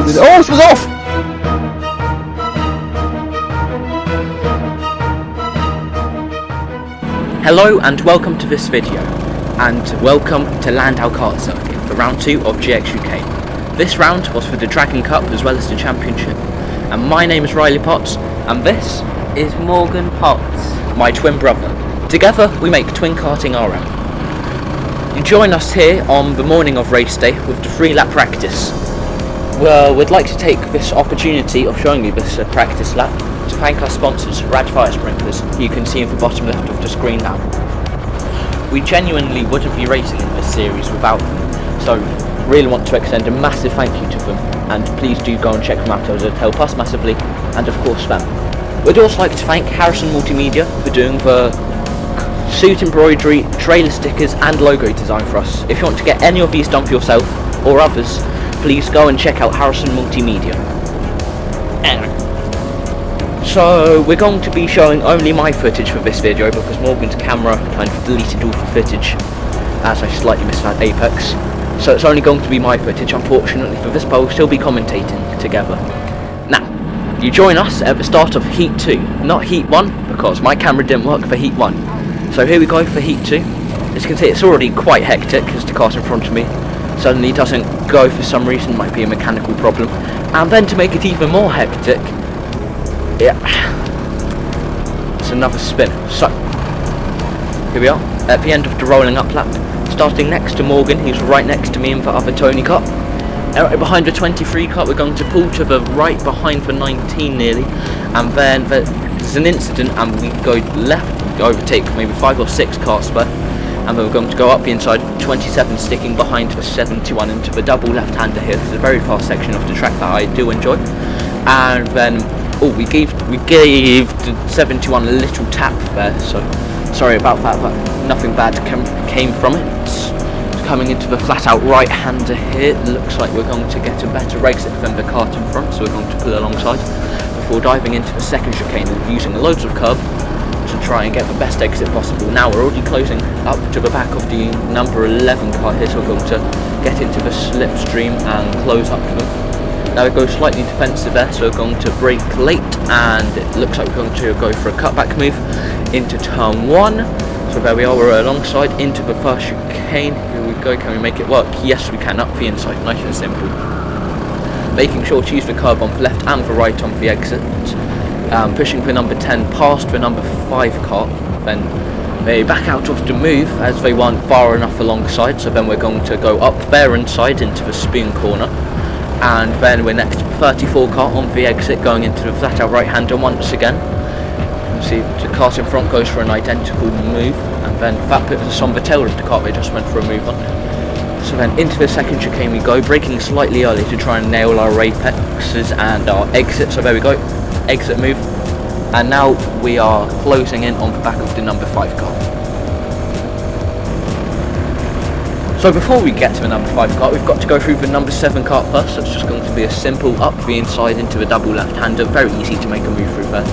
Oh, this was off! Hello and welcome to this video, and welcome to Llandow Kart Circuit for round 2 of GX UK. This round was for the Dragon Cup as well as the Championship, and my name is Riley Potts, and this is Morgan Potts, my twin brother. Together we make Twin Karting RM. You join us here on the morning of race day with the 3-lap practice. Well, we'd like to take this opportunity of showing you this practice lap to thank our sponsors, Rad Fire Sprinklers, who you can see in the bottom left of the screen now. We genuinely wouldn't be racing in this series without them, so really want to extend a massive thank you to them, and please do go and check them out, as it help us massively, and of course them. We'd also like to thank Harrison Multimedia for doing the suit embroidery, trailer stickers and logo design for us. If you want to get any of these done for yourself, or others, please go and check out Harrison Multimedia. So we're going to be showing only my footage for this video because Morgan's camera kind of deleted all the footage as I slightly missed that apex. So it's only going to be my footage, unfortunately, for this, but we'll still be commentating together. Now, you join us at the start of Heat 2, not Heat 1, because my camera didn't work for Heat 1. So here we go for Heat 2. As you can see, it's already quite hectic as the cart in front of me suddenly doesn't go for some reason, might be a mechanical problem. And then to make it even more hectic, yeah, it's another spin. So here we are at the end of the rolling up lap, starting next to Morgan, who's right next to me in the other Tony kart. Right behind the 23 kart, we're going to pull to the right behind the 19 nearly, and then there's an incident and we go left, overtake maybe 5 or 6 karts there, and then we're going to go up the inside of the 27, sticking behind the 71 into the double left-hander here. This is a very fast section of the track that I do enjoy. And then we gave the 71 a little tap there, so sorry about that, but nothing bad came from it. Coming into the flat-out right-hander here, it looks like we're going to get a better exit than the kart in front, so we're going to pull alongside before diving into the second chicane and using loads of curb to try and get the best exit possible. Now we're already closing up to the back of the number 11 car here, so we're going to get into the slipstream and close up to them. Now we go slightly defensive there, so we're going to brake late, and it looks like we're going to go for a cutback move into turn 1. So there we are, we're alongside into the first chicane. Here we go, can we make it work? Yes we can, up the inside, nice and simple. Making sure to use the curb on the left and the right on the exit. Pushing the number 10 past the number 5 kart, then they back out of the move as they weren't far enough alongside, so then we're going to go up their inside into the spoon corner. And then we're next to 34 kart on the exit, going into the flat out right hander once again. You can see the kart in front goes for an identical move, and then that puts us on the tail of the kart they just went for a move on. So then into the second chicane we go, braking slightly early to try and nail our apexes and our exit. So there we go, exit move, and now we are closing in on the back of the number 5 car. So before we get to the number 5 kart, we've got to go through the number 7 kart first. So it's just going to be a simple up the inside into the double left-hander, very easy to make a move through there,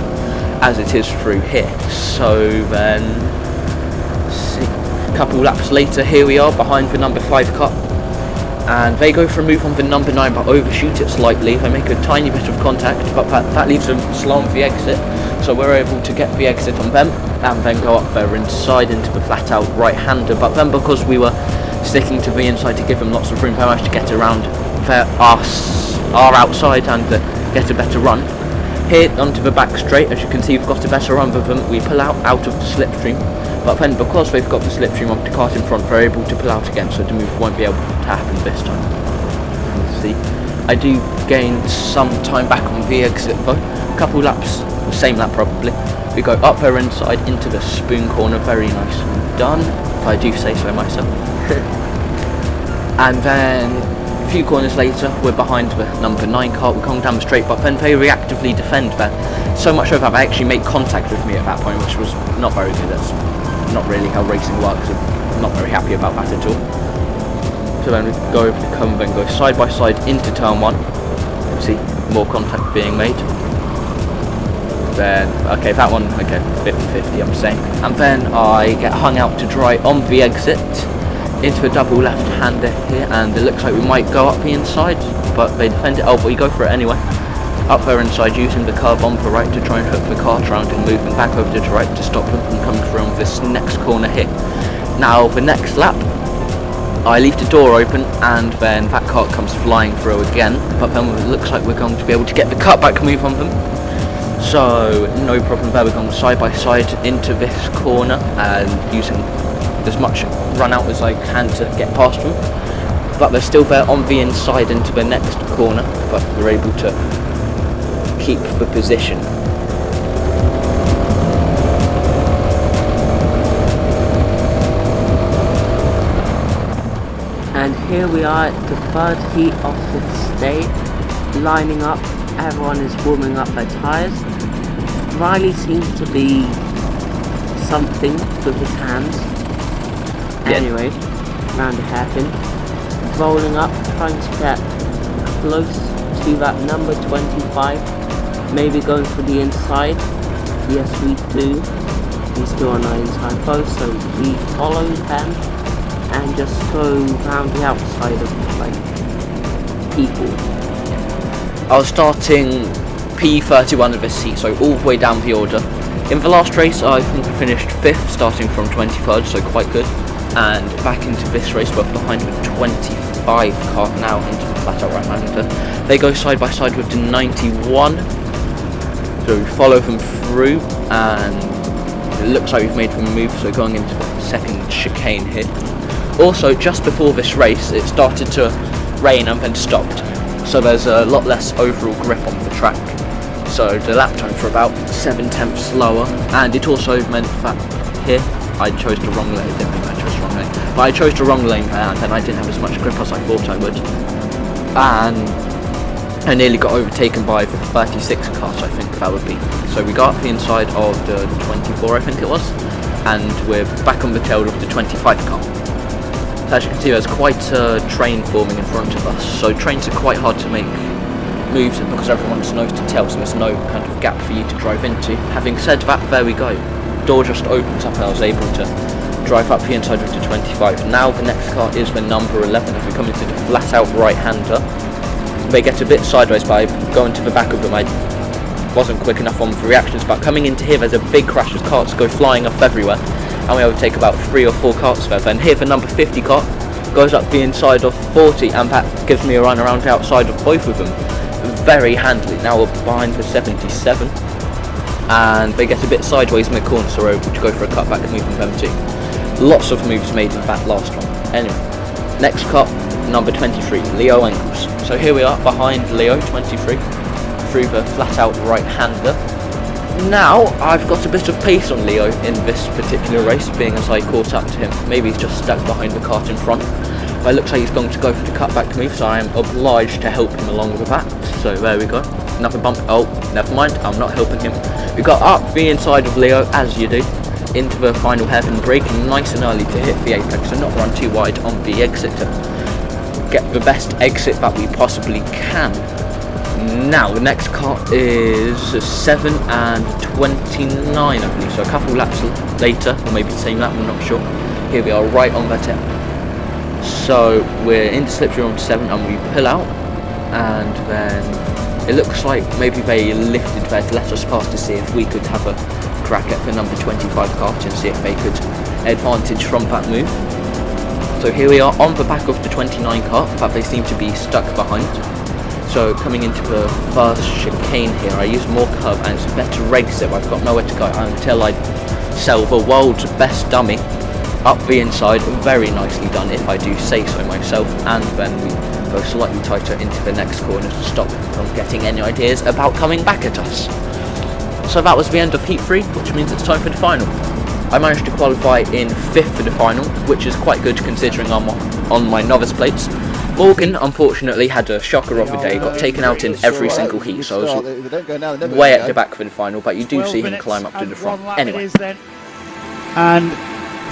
as it is through here. So then, let's see, a couple laps later, here we are behind the number 5 kart, and they go for a move on the number 9 but overshoot it slightly. They make a tiny bit of contact, but that leaves them slow on the exit, so we're able to get the exit on them and then go up there inside into the flat out right hander. But then because we were sticking to the inside to give them lots of room, they managed to get around our outside and get a better run. Here onto the back straight, as you can see, we've got a better run with them. We pull out of the slipstream, but then because they've got the slipstream of the kart in front, they're able to pull out again, so the move won't be able to happen this time. Let's see, I do gain some time back on the exit though, a couple laps, the same lap probably. We go up her inside into the spoon corner, very nicely done, if I do say so myself. And then a few corners later, we're behind the number 9 kart, we're going down the straight, but then they reactively defend that. So much so that they actually make contact with me at that point, which was not very good. That's not really how racing works. I'm not very happy about that at all. So then we go over the come, then go side by side into turn 1. See, more contact being made. Then, okay, that one, okay, 50-50 I'm saying. And then I get hung out to dry on the exit. into a double left-hander here, and it looks like we might go up the inside, but they defend it. Oh, but we go for it anyway. Up there inside, using the car bumper right to try and hook the kart around and move them back over to the right to stop them from coming through on this next corner here. Now, the next lap, I leave the door open, and then that kart comes flying through again, but then it looks like we're going to be able to get the cutback move on them. So, no problem there, we're going side by side into this corner, and using as much run out as I can to get past them. But they're still there on the inside into the next corner, but we're able to keep the position. And here we are at the third heat of the day, lining up. Everyone is warming up their tyres. Riley seems to be something with his hands. Yeah. Anyway, round a hairpin, rolling up, trying to get close to that number 25, maybe going for the inside. Yes, we do. He's still on our inside foe, so we follow them and just go round the outside of like people. I was starting P31 of this heat, so all the way down the order. In the last race, I think I finished 5th, starting from 23rd, so quite good. And back into this race, we're behind with 25 kart now into the flat out right hander. They go side by side with the 91, so we follow them through, and it looks like we've made them move, so going into the second chicane here. Also, just before this race, it started to rain and then stopped, so there's a lot less overall grip on the track. So the lap times were about 7/10 slower, and it also meant that here I chose the wrong lane. I didn't think I chose the wrong lane, but I chose the wrong lane there, and then I didn't have as much grip as I thought I would. And I nearly got overtaken by the 36 cars, I think that would be. So we got up the inside of the 24, I think it was, and we're back on the tail of the 25 car. So as you can see, there's quite a train forming in front of us, so trains are quite hard to make moves in because everyone's nose to tail, so there's no kind of gap for you to drive into. Having said that, there we go. Door just opens up and I was able to drive up the inside of the 25. Now the next car is the number 11. If we come into the flat out right hander, they get a bit sideways by going to the back of them. I wasn't quick enough on the reactions, but coming into here there's a big crash as karts go flying off everywhere, and we overtake about 3 or 4 karts there. Then here the number 50 kart goes up the inside of 40, and that gives me a run around the outside of both of them very handily. Now we're behind the 77, and they get a bit sideways in the corner, so we're able to go for a cutback and move them too. Lots of moves made in that last one. Anyway, next cut, number 23, Leo Engels. So here we are behind Leo 23 through the flat out right hander. Now I've got a bit of pace on Leo in this particular race, being as I caught up to him. Maybe he's just stuck behind the kart in front, but it looks like he's going to go for the cutback move, so I am obliged to help him along with that. So there we go. Another bump. Oh, never mind, I'm not helping him. We got up the inside of Leo, as you do, into the final hairpin, braking nice and early to hit the apex and not run too wide on the exit to get the best exit that we possibly can. Now the next car is 7 and 29, I believe, so a couple laps later, or maybe the same lap, I'm not sure. Here we are right on the tip. So we're into slipstream on 7 and we pull out, and then it looks like maybe they lifted there to let us pass to see if we could have a crack at the number 25 kart and see if they could advantage from that move. So here we are on the back of the 29 kart, but they seem to be stuck behind. So coming into the first chicane here, I use more curve and it's a better exit. I've got nowhere to go until I sell the world's best dummy up the inside. Very nicely done, if I do say so myself. And then we go slightly tighter into the next corner to stop them from getting any ideas about coming back at us. So that was the end of Heat 3, which means it's time for the final. I managed to qualify in 5th for the final, which is quite good considering I'm on my novice plates. Morgan, unfortunately, had a shocker of a day, got taken out in every single heat, so I was way at the back for the final, but you do see him climb up to the front. Anyway. And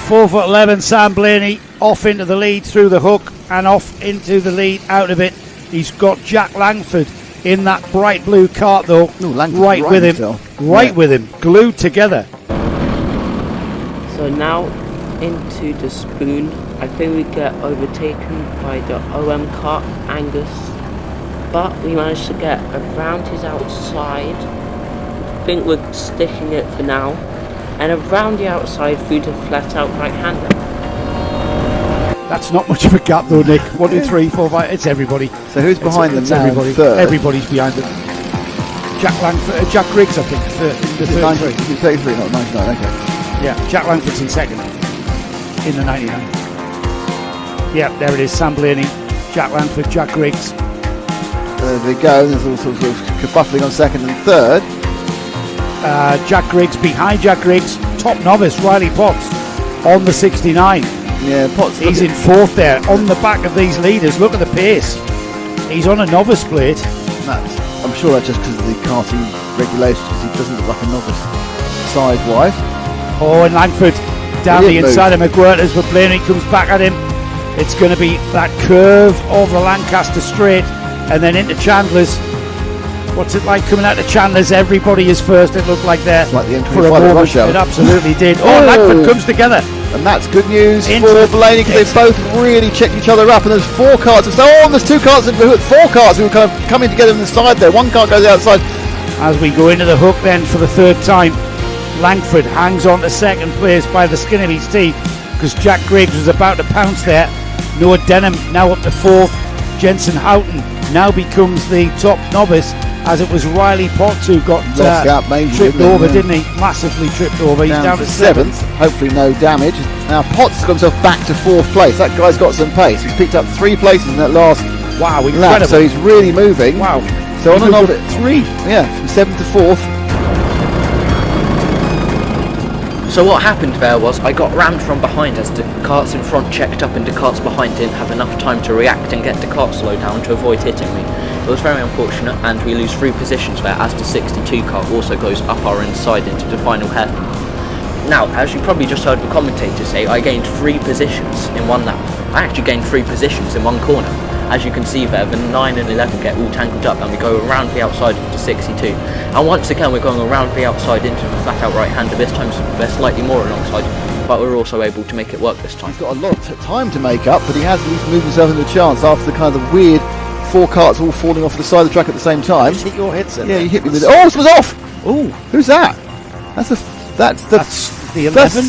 4'11", Sam Blaney off into the lead through the hook and off into the lead out of it. He's got Jack Langford in that bright blue kart though. Right with him, still. Right with him, glued together. So now into the spoon I think we get overtaken by the OM kart, Angus, but we managed to get around his outside. I think we're sticking it for now, and around the outside through the flat out right-hander. That's not much of a gap though, Nick. 1, 2, 3, 4, 5. It's everybody. So who's behind them it's now? Everybody. Third? Everybody's behind them. Jack Griggs, I think, the third. 33, not 99. Okay. Yeah, Jack Langford's in second in the 99. Yeah, there it is. Sam Blaney, Jack Langford, Jack Griggs. There they go. There's all sorts of kerfuffling on second and third. Jack Griggs behind Jack Griggs. Top novice Riley Potts on the 69. Yeah, Potts. He's in fourth there on the back of these leaders. Look at the pace. He's on a novice plate. I'm sure that's just because of the karting regulations, because he doesn't look like a novice size-wise. Oh, and Langford down the Brilliant inside of McGuirters, but Blaney comes back at him. It's going to be that curve of the Lancaster Straight and then into Chandler's. What's it like coming out of Chandler's? Everybody is first, it looked like there. It's like the M25 for a moment. rush hour. It absolutely did. Oh, Langford comes together. And that's good news Into for the- Blaney, because they've both really checked each other up. And there's 4 karts. There's 2 karts, 4 karts who are kind of coming together on the side there. One kart goes outside. As we go into the hook then for the third time, Langford hangs on to second place by the skin of his teeth, because Jack Griggs was about to pounce there. Noah Denham now up to fourth. Jensen Houghton now becomes the top novice, as it was Riley Potts who got Lost gap majorly, tripped didn't he? over, Yeah. didn't he? Massively tripped over. He's down to seventh. Hopefully no damage. Now Potts has got himself back to 4th place. That guy's got some pace. He's picked up 3 places in that last Wow, lap, incredible. so he's really moving. Wow. So on He and moved off up it. 3. Yeah, from 7th to 4th. So what happened there was I got rammed from behind as the carts in front checked up and the carts behind didn't have enough time to react and get the cart slowed down to avoid hitting me. It was very unfortunate, and we lose 3 positions there as the 62 car also goes up our inside into the final hairpin. Now, as you probably just heard the commentator say, I gained 3 positions in one lap. I actually gained 3 positions in one corner. As you can see there, the 9 and 11 get all tangled up and we go around the outside of the 62. And once again we're going around the outside into the flat out right hander. This time they're slightly more alongside, but we're also able to make it work this time. He's got a lot of time to make up, but he has at least moved himself into a chance after the kind of weird 4 karts all falling off the side of the track at the same time. Hit your headset. Yeah, you hit me with it. Oh, it was off! Oh, Who's that? That's the 11.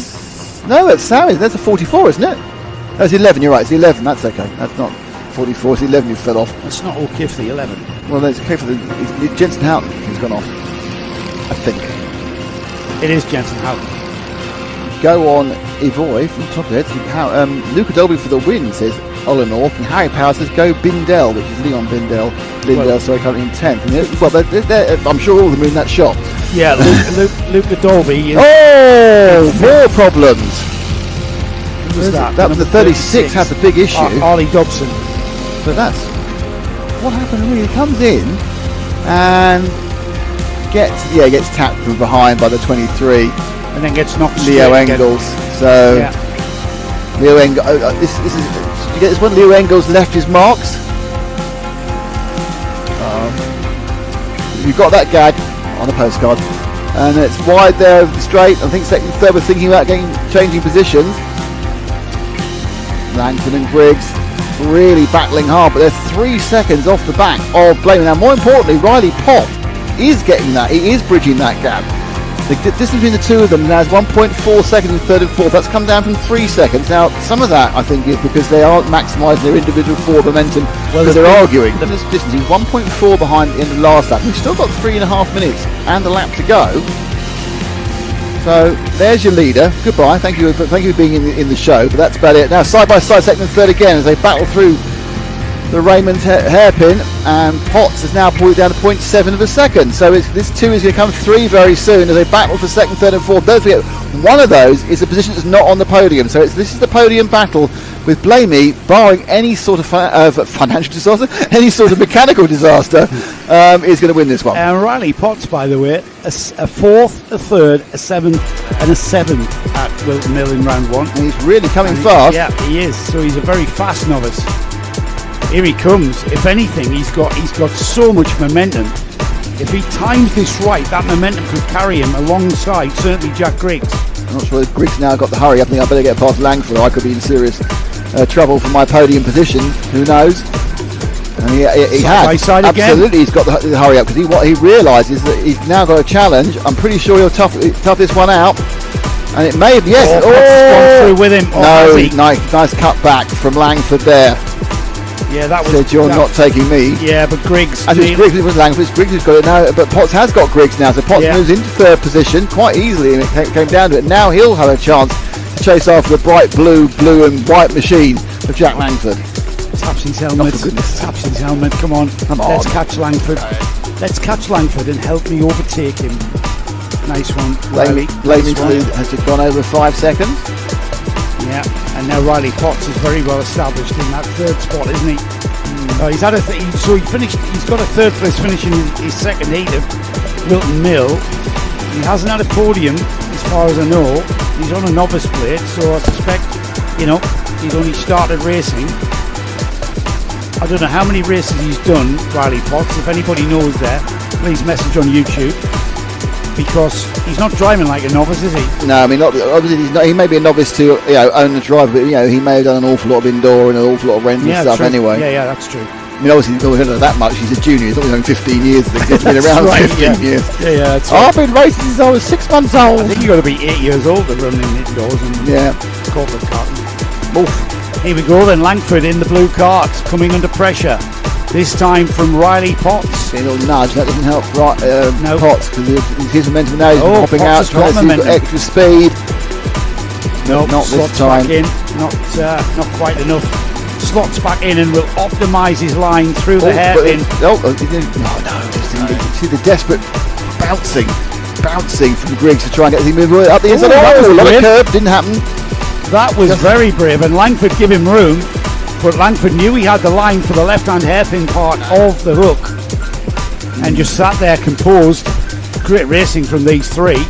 No, that's Sammy. That's a 44, isn't it? That's 11. You're right. It's 11. That's okay. That's not 44. It's 11 who fell off. That's not okay for the 11. Well, that's okay for the Jensen Houghton who's gone off. I think. It is Jensen Houghton. Go on, Evoy from top of it. Luca Dolby for the win, says Olenorth, and Harry Power says go Bindell, which is Leon Bindell. Currently in 10th. And I'm sure all of them are in that shot. Yeah, Luca Dolby. Oh, more problems. Who was that? That was the 36 had the big issue. Arlie Dobson. So that's what happened. Really, he comes in and gets tapped from behind by the 23. And then gets knocked Leo straight again. Engels. So Yeah. Leo Engels. This is. Did you get this one? Leo Engels left his marks. You've got that gag on a postcard, and it's wide there of the straight. I think second, third were thinking about changing positions. Langton and Griggs really battling hard, but they're 3 seconds off the back of Blaney. Now, more importantly, Riley Pott is getting that. He is bridging that gap. The distance between the two of them now is 1.4 seconds in third and fourth. That's come down from 3 seconds. Now, some of that, I think, is because they aren't maximising their individual forward momentum because they're arguing. This distance is 1.4 behind in the last lap. We've still got 3.5 minutes and a lap to go. So there's your leader. Goodbye. Thank you for being in the show. But that's about it. Now side by side, second and third again as they battle through the Raymond's hairpin, and Potts has now pulled it down to 0.7 of a second. So this 2 is going to come 3 very soon as they battle for second, third, and fourth. Don't forget, one of those is a position that's not on the podium. So this is the podium battle with Blamey, barring any sort of financial disaster, any sort of mechanical disaster, is going to win this one. And Riley Potts, by the way, a 4th, a 3rd, a 7th, and a 7th at Wilton Mill in round 1. And he's really coming fast. Yeah, he is. So he's a very fast novice. Here he comes. If anything, he's got so much momentum. If he times this right, that momentum could carry him alongside certainly Jack Griggs. I'm not sure if Griggs now got the hurry. I think I better get past Langford or I could be in serious trouble for my podium position. Who knows? And he Side by has. side again. Absolutely, he's got the hurry up because what he realises that he's now got a challenge. I'm pretty sure he'll tough this one out. And it may have, yes. Potts has gone through with him. No, nice cut back from Langford there. Yeah, that was. Said you're not taking me. Yeah, but Griggs. And it's Griggs, it was Langford. It's Griggs who's got it now, but Potts has got Griggs now. So Potts moves into third position quite easily, and it came down to it. Now he'll have a chance to chase after the bright blue and white machine of Jack Langford. Taps his helmet. Taps his helmet. Come on. Let's catch Langford. Let's catch Langford and help me overtake him. Nice one, Riley. Blamey's lead has just gone over 5 seconds. Yeah, and now Riley Potts is very well established in that third spot, isn't he? He's had he finished. He's got a third place finish in his second heat of Wilton Mill. He hasn't had a podium, as far as I know. He's on a novice plate, so I suspect, he's only started racing. I don't know how many races he's done, Riley Potts. If anybody knows that, please message on YouTube. Because he's not driving like a novice, is he? No, I mean, obviously he's not. He may be a novice to own the driver, but he may have done an awful lot of indoor and an awful lot of rental stuff true. anyway. Yeah, that's true. I mean, obviously, we don't know that much. He's a junior. He's only done 15 years. He's been around right, 15 years. Yeah, that's right. I've been racing since I was 6 months old. I think you've got to be 8 years old to run in indoors and corporate karting. Oof. Here we go then, Langford in the blue cart, coming under pressure. This time from Riley Potts. A little nudge, that doesn't help Potts, because his momentum now is popping out, Potts trying to see extra speed. No, not this time. Back in. Not quite enough. Slots back in and will optimise his line through the hairpin. See the desperate bouncing from Griggs to try and get the move up the inside. A lot of curve, didn't happen. That was very brave, and Langford gave him room. But Langford knew he had the line for the left-hand hairpin part of the hook and just sat there composed. Great racing from these three.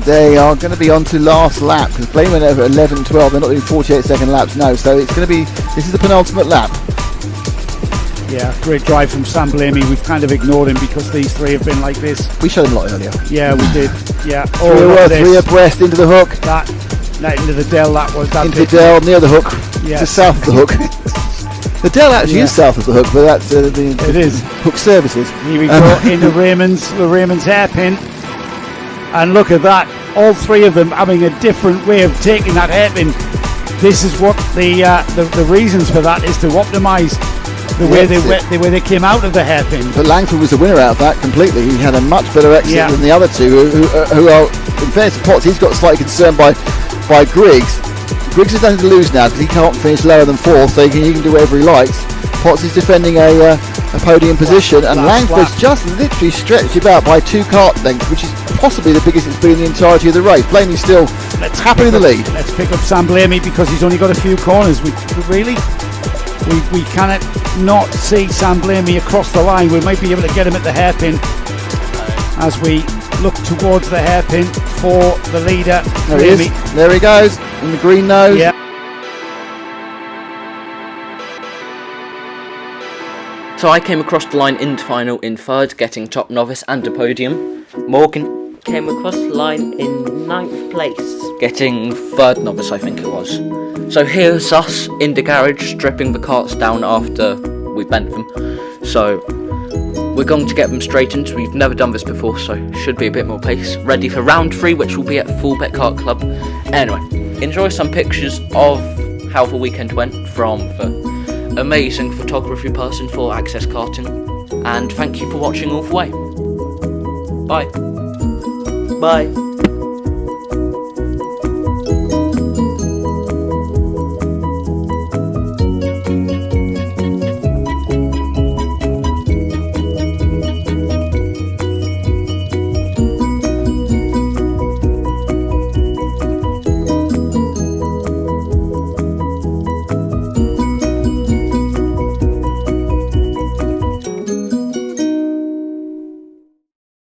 They are going to be on to last lap because Blaine went over 11-12. They're not doing 48-second laps, no. So it's going to be, this is the penultimate lap. Yeah, great drive from Sam Blamey. We've kind of ignored him because these three have been like this. We showed him a lot earlier. Yeah, we did. Yeah. Three abreast into the hook. That into the dell, that was that. Into the dell, near the hook. Yeah. To south of the hook. The dell actually is south of the hook, but that's it is hook services. Here we go into Raymond's hairpin, and look at that! All three of them having a different way of taking that hairpin. This is what the reasons for that is to optimise the way they came out of the hairpin. But Langford was the winner out of that completely. He had a much better exit than the other two, who are, in fairness to Potts, he's got slightly concerned by Griggs. Griggs has nothing to lose now because he can't finish lower than fourth, so he can do whatever he likes. Potts is defending a podium position, and Langford's just literally stretched about by 2 kart lengths, which is possibly the biggest it's been in the entirety of the race. Blamey's still happily in the lead. Let's pick up Sam Blamey because he's only got a few corners. We cannot not see Sam Blamey across the line. We might be able to get him at the hairpin as we look towards the hairpin for the leader. There he is. There he goes in the green nose. Yeah. So I came across the line into final in third, getting top novice and a podium. Morgan came across the line in 9th place, getting third novice, I think it was. So here's us in the garage stripping the carts down after we bent them. So we're going to get them straightened. We've never done this before, so should be a bit more pace. Ready for round 3, which will be at Full Bet Kart Club. Anyway, enjoy some pictures of how the weekend went from the amazing photography person for Access Karting, and thank you for watching all the way. Bye. Bye.